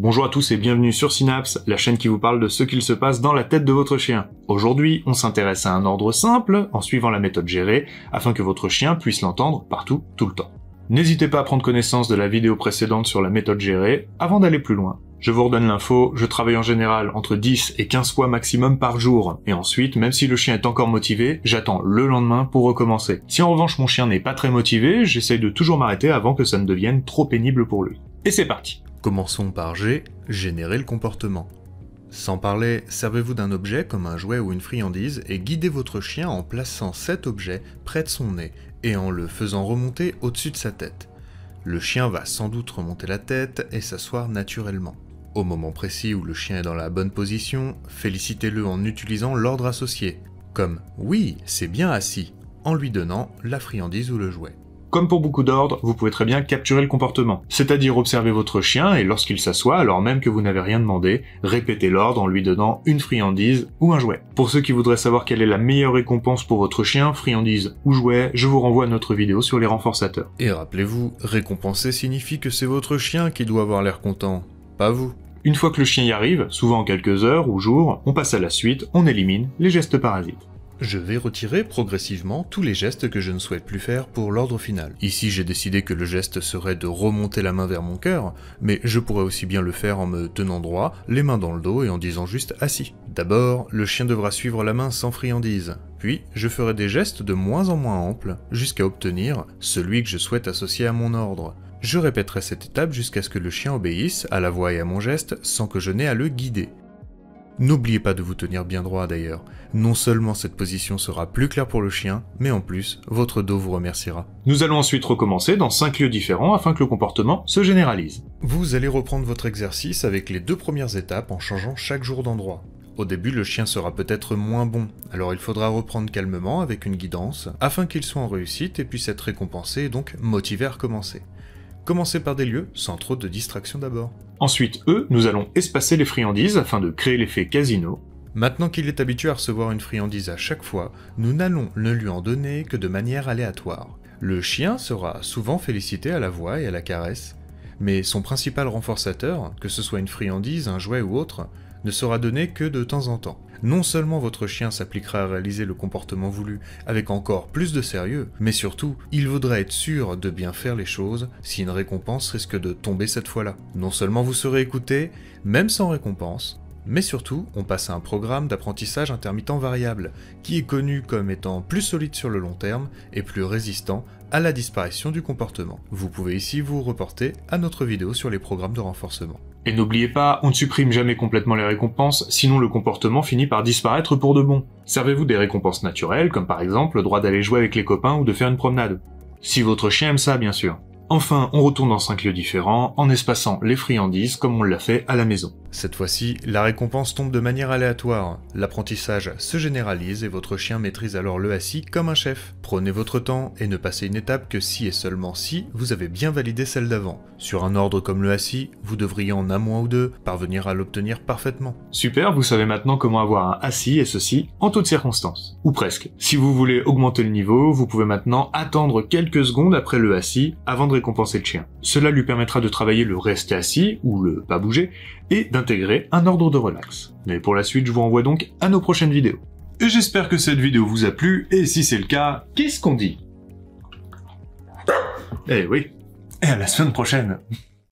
Bonjour à tous et bienvenue sur Synapse, la chaîne qui vous parle de ce qu'il se passe dans la tête de votre chien. Aujourd'hui, on s'intéresse à un ordre simple, en suivant la méthode gérée, afin que votre chien puisse l'entendre partout, tout le temps. N'hésitez pas à prendre connaissance de la vidéo précédente sur la méthode gérée, avant d'aller plus loin. Je vous redonne l'info, je travaille en général entre 10 et 15 fois maximum par jour, et ensuite, même si le chien est encore motivé, j'attends le lendemain pour recommencer. Si en revanche mon chien n'est pas très motivé, j'essaye de toujours m'arrêter avant que ça ne devienne trop pénible pour lui. Et c'est parti. Commençons par G, générer le comportement. Sans parler, servez-vous d'un objet comme un jouet ou une friandise et guidez votre chien en plaçant cet objet près de son nez et en le faisant remonter au-dessus de sa tête. Le chien va sans doute remonter la tête et s'asseoir naturellement. Au moment précis où le chien est dans la bonne position, félicitez-le en utilisant l'ordre associé, comme « Oui, c'est bien assis », en lui donnant la friandise ou le jouet. Comme pour beaucoup d'ordres, vous pouvez très bien capturer le comportement, c'est-à-dire observer votre chien et lorsqu'il s'assoit, alors même que vous n'avez rien demandé, répétez l'ordre en lui donnant une friandise ou un jouet. Pour ceux qui voudraient savoir quelle est la meilleure récompense pour votre chien, friandise ou jouet, je vous renvoie à notre vidéo sur les renforçateurs. Et rappelez-vous, récompenser signifie que c'est votre chien qui doit avoir l'air content, pas vous. Une fois que le chien y arrive, souvent en quelques heures ou jours, on passe à la suite, on élimine les gestes parasites. Je vais retirer progressivement tous les gestes que je ne souhaite plus faire pour l'ordre final. Ici, j'ai décidé que le geste serait de remonter la main vers mon cœur, mais je pourrais aussi bien le faire en me tenant droit, les mains dans le dos et en disant juste « assis ». D'abord, le chien devra suivre la main sans friandise. Puis, je ferai des gestes de moins en moins amples, jusqu'à obtenir celui que je souhaite associer à mon ordre. Je répéterai cette étape jusqu'à ce que le chien obéisse à la voix et à mon geste sans que je n'aie à le guider. N'oubliez pas de vous tenir bien droit d'ailleurs. Non seulement cette position sera plus claire pour le chien, mais en plus, votre dos vous remerciera. Nous allons ensuite recommencer dans 5 lieux différents afin que le comportement se généralise. Vous allez reprendre votre exercice avec les 2 premières étapes en changeant chaque jour d'endroit. Au début, le chien sera peut-être moins bon, alors il faudra reprendre calmement avec une guidance, afin qu'il soit en réussite et puisse être récompensé et donc motivé à recommencer. Commencez par des lieux sans trop de distraction d'abord. Ensuite, nous allons espacer les friandises afin de créer l'effet casino. Maintenant qu'il est habitué à recevoir une friandise à chaque fois, nous n'allons ne lui en donner que de manière aléatoire. Le chien sera souvent félicité à la voix et à la caresse, mais son principal renforçateur, que ce soit une friandise, un jouet ou autre, ne sera donné que de temps en temps. Non seulement votre chien s'appliquera à réaliser le comportement voulu avec encore plus de sérieux, mais surtout, il vaudra être sûr de bien faire les choses si une récompense risque de tomber cette fois-là. Non seulement vous serez écouté, même sans récompense, mais surtout, on passe à un programme d'apprentissage intermittent variable, qui est connu comme étant plus solide sur le long terme et plus résistant à la disparition du comportement. Vous pouvez ici vous reporter à notre vidéo sur les programmes de renforcement. Et n'oubliez pas, on ne supprime jamais complètement les récompenses, sinon le comportement finit par disparaître pour de bon. Servez-vous des récompenses naturelles, comme par exemple le droit d'aller jouer avec les copains ou de faire une promenade. Si votre chien aime ça, bien sûr. Enfin, on retourne dans 5 lieux différents, en espaçant les friandises comme on l'a fait à la maison. Cette fois-ci, la récompense tombe de manière aléatoire. L'apprentissage se généralise et votre chien maîtrise alors le assis comme un chef. Prenez votre temps et ne passez une étape que si et seulement si vous avez bien validé celle d'avant. Sur un ordre comme le assis, vous devriez en un mois ou deux parvenir à l'obtenir parfaitement. Super, vous savez maintenant comment avoir un assis et ceci en toutes circonstances. Ou presque. Si vous voulez augmenter le niveau, vous pouvez maintenant attendre quelques secondes après le assis avant de récompenser le chien. Cela lui permettra de travailler le rester assis, ou le pas bouger, et d'intégrer un ordre de relax. Mais pour la suite, je vous renvoie donc à nos prochaines vidéos. Et j'espère que cette vidéo vous a plu, et si c'est le cas, qu'est-ce qu'on dit? Eh oui, et à la semaine prochaine.